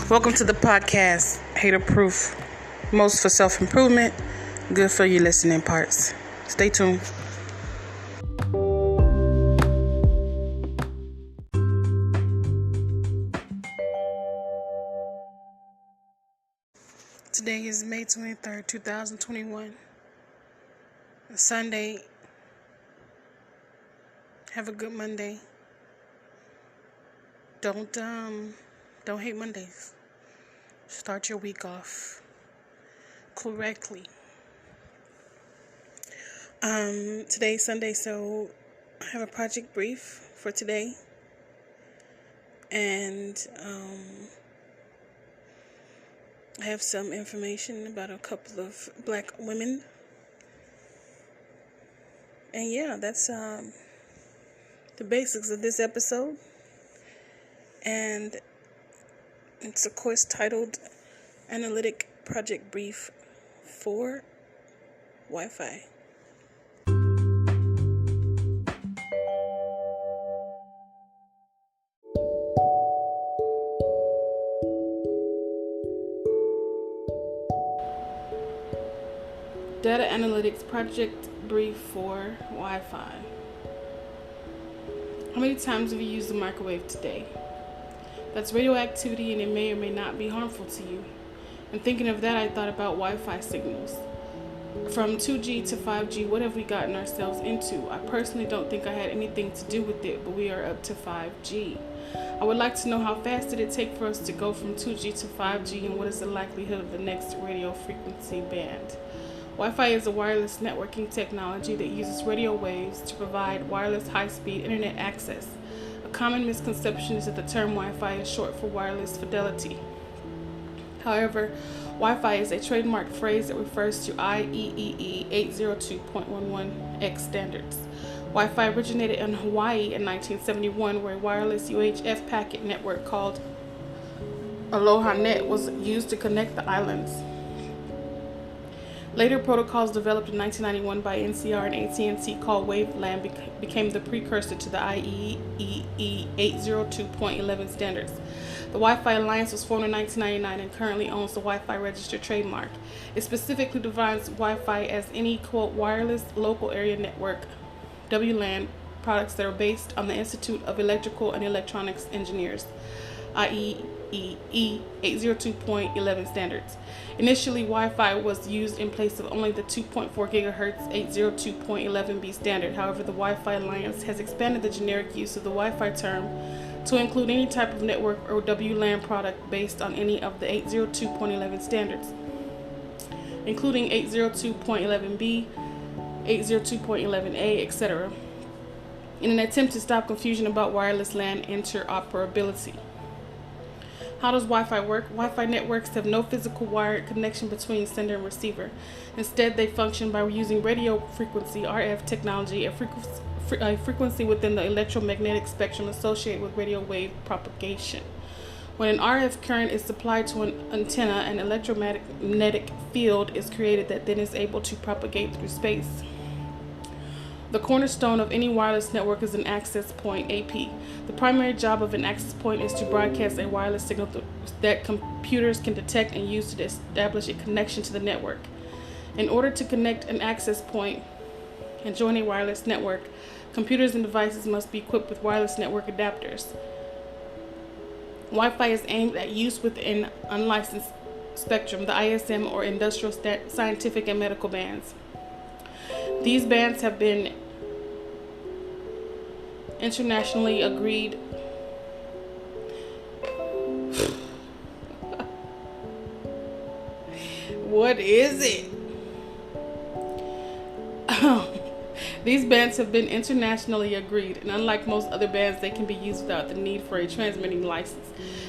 Welcome to the podcast, Hater Proof. Most for self-improvement, good for your listening parts. Stay tuned. Today is May 23rd, 2021. Sunday. Have a good Monday. Don't hate Mondays. Start your week off correctly. Today's Sunday, so I have a project brief for today. And I have some information about a couple of black women. And yeah, that's the basics of this episode. And it's, of course, titled Analytic Project Brief for Wi-Fi. Data Analytics Project Brief for Wi-Fi. How many times have you used the microwave today? That's radioactivity, and it may or may not be harmful to you. And thinking of that, I thought about Wi-Fi signals. From 2G to 5G, what have we gotten ourselves into? I personally don't think I had anything to do with it, but we are up to 5G. I would like to know how fast did it take for us to go from 2G to 5G, and what is the likelihood of the next radio frequency band? Wi-Fi is a wireless networking technology that uses radio waves to provide wireless high-speed internet access. A common misconception is that the term Wi-Fi is short for wireless fidelity. However, Wi-Fi is a trademarked phrase that refers to IEEE 802.11x standards. Wi-Fi originated in Hawaii in 1971, where a wireless UHF packet network called Aloha Net was used to connect the islands. Later protocols developed in 1991 by NCR and AT&T called WaveLAN became the precursor to the IEEE 802.11 standards. The Wi-Fi Alliance was formed in 1999 and currently owns the Wi-Fi registered trademark. It specifically defines Wi-Fi as any, quote, wireless local area network, WLAN, products that are based on the Institute of Electrical and Electronics Engineers, IEEE 802.11 standards. Initially, Wi-Fi was used in place of only the 2.4 GHz 802.11b standard. However, the Wi-Fi Alliance has expanded the generic use of the Wi-Fi term to include any type of network or WLAN product based on any of the 802.11 standards, including 802.11b, 802.11a, etc., in an attempt to stop confusion about wireless LAN interoperability. How does Wi-Fi work? Wi-Fi networks have no physical wired connection between sender and receiver. Instead, they function by using radio frequency, RF technology, a frequency within the electromagnetic spectrum associated with radio wave propagation. When an RF current is supplied to an antenna, an electromagnetic field is created that then is able to propagate through space. The cornerstone of any wireless network is an access point, AP. The primary job of an access point is to broadcast a wireless signal that computers can detect and use to establish a connection to the network. In order to connect an access point and join a wireless network, computers and devices must be equipped with wireless network adapters. Wi-Fi is aimed at use within unlicensed spectrum, the ISM or industrial, scientific, and medical bands. These bands have been internationally agreed. What is it? These bands have been internationally agreed, and unlike most other bands, they can be used without the need for a transmitting license.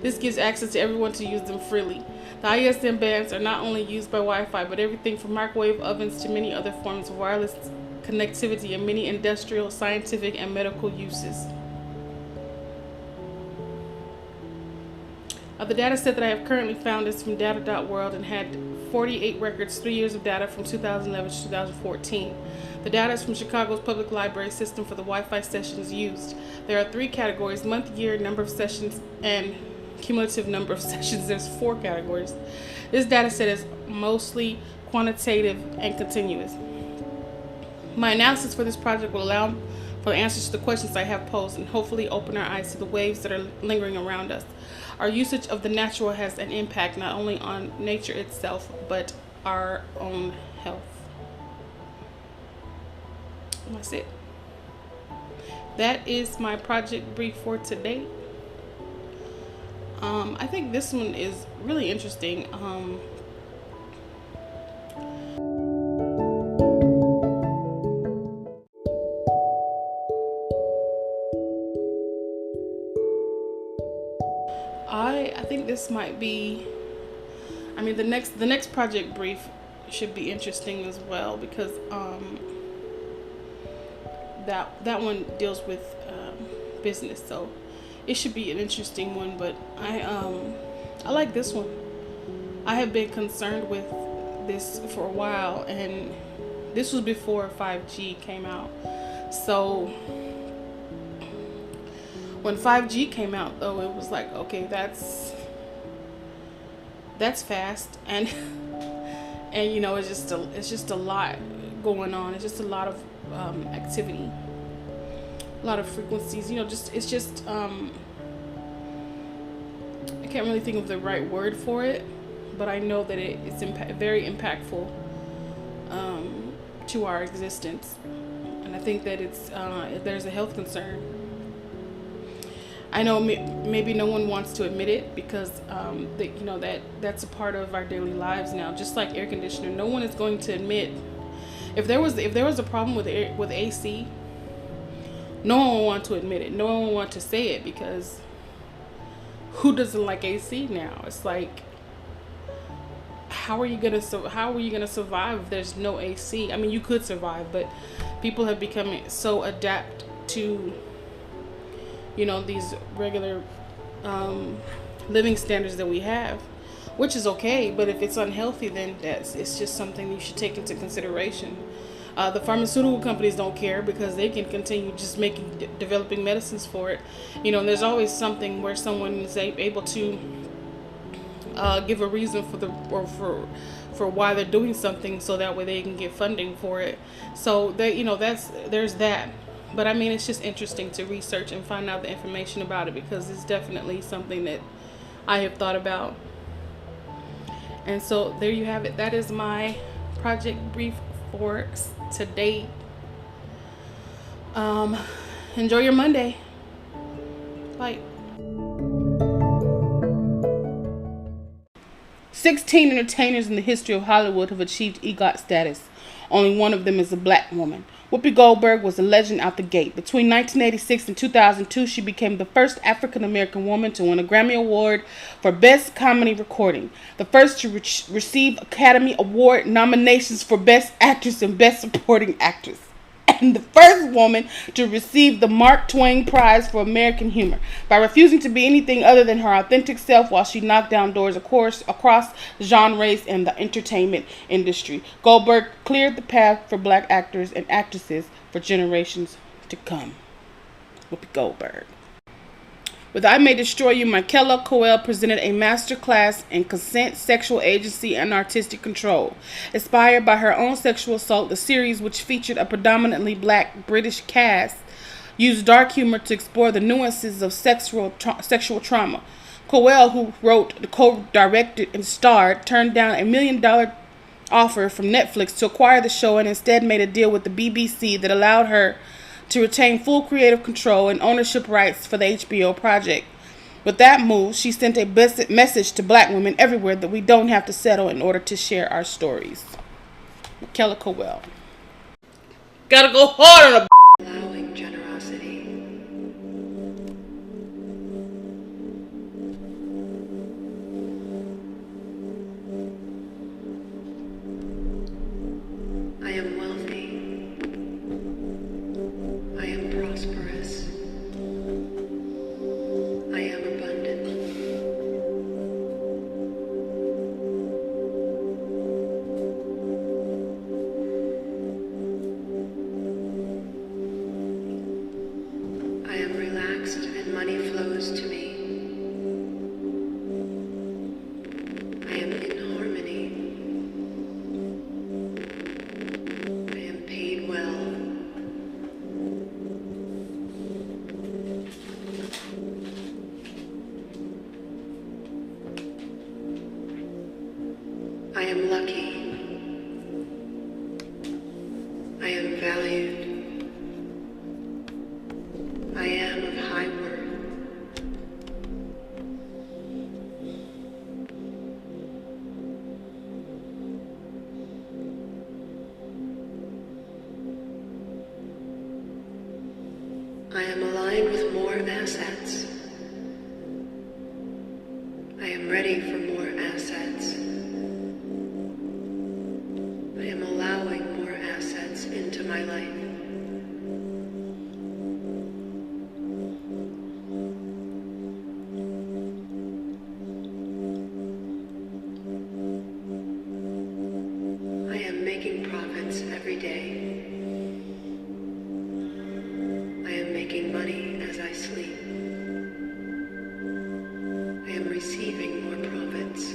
This gives access to everyone to use them freely. The ISM bands are not only used by Wi-Fi, but everything from microwave ovens to many other forms of wireless connectivity and many industrial, scientific, and medical uses. The data set that I have currently found is from data.world and had 48 records, 3 years of data from 2011 to 2014. The data is from Chicago's public library system for the Wi-Fi sessions used. There are 3 categories: month, year, number of sessions, and cumulative number of sessions. There's 4 categories. This data set is mostly quantitative and continuous. My analysis for this project will allow for the answers to the questions I have posed and hopefully open our eyes to the waves that are lingering around us. Our usage of the natural has an impact not only on nature itself, but our own health. And that's it. That is my project brief for today. I think this one is really interesting. I think this might be, I mean, the next project brief should be interesting as well, because that one deals with business, so it should be an interesting one. But I like this one. I have been concerned with this for a while, and this was before 5G came out. So when 5G came out, though, it was like, okay, that's fast, and you know, it's just a lot going on. It's just a lot of activity, a lot of frequencies. You know, it's just I can't really think of the right word for it, but I know that it's very impactful to our existence, and I think that there's a health concern. I know maybe no one wants to admit it, because that's a part of our daily lives now. Just like air conditioner, no one is going to admit if there was a problem with AC. No one will want to admit it. No one will want to say it, because who doesn't like AC now? It's like, how are you gonna survive if there's no AC? I mean, you could survive, but people have become so adept to, you know, these regular living standards that we have, which is okay. But if it's unhealthy, then it's just something you should take into consideration. The pharmaceutical companies don't care, because they can continue just developing medicines for it. You know, and there's always something where someone is able to give a reason for why they're doing something, so that way they can get funding for it. So there's that. But I mean, it's just interesting to research and find out the information about it, because it's definitely something that I have thought about. And so there you have it. That is my project brief for today. Enjoy your Monday. Bye. 16 entertainers in the history of Hollywood have achieved EGOT status. Only one of them is a black woman. Whoopi Goldberg was a legend out the gate. Between 1986 and 2002, she became the first African-American woman to win a Grammy Award for Best Comedy Recording, the first to receive Academy Award nominations for Best Actress and Best Supporting Actress, and the first woman to receive the Mark Twain Prize for American Humor by refusing to be anything other than her authentic self while she knocked down doors across genres in the entertainment industry. Goldberg cleared the path for black actors and actresses for generations to come. Whoopi Goldberg. With I May Destroy You, Michaela Coel presented a masterclass in consent, sexual agency, and artistic control. Inspired by her own sexual assault, the series, which featured a predominantly black British cast, used dark humor to explore the nuances of sexual trauma. Coel, who wrote, co-directed, and starred, turned down $1 million offer from Netflix to acquire the show, and instead made a deal with the BBC that allowed her to retain full creative control and ownership rights for the HBO project. With that move, she sent a message to black women everywhere that we don't have to settle in order to share our stories. Michaela Coel. Gotta go hard on a allowing generosity. I am wealthy. I am prosperous. I am abundant. I am relaxed and money flows to me. I am of high worth. I am aligned with more assets. I am ready for more assets. I am allowing more assets into my life. I am making profits every day. I am making money as I sleep. I am receiving more profits.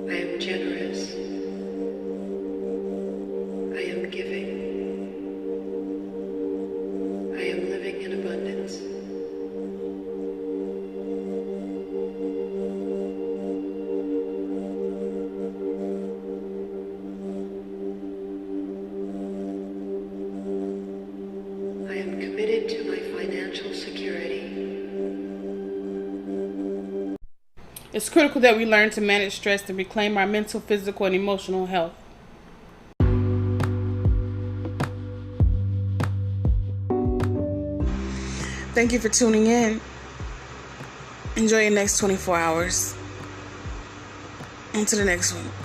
I am generous. I am giving. I am living in abundance. I am committed to my financial security. It's critical that we learn to manage stress and reclaim our mental, physical, and emotional health. Thank you for tuning in. Enjoy your next 24 hours. On to the next one.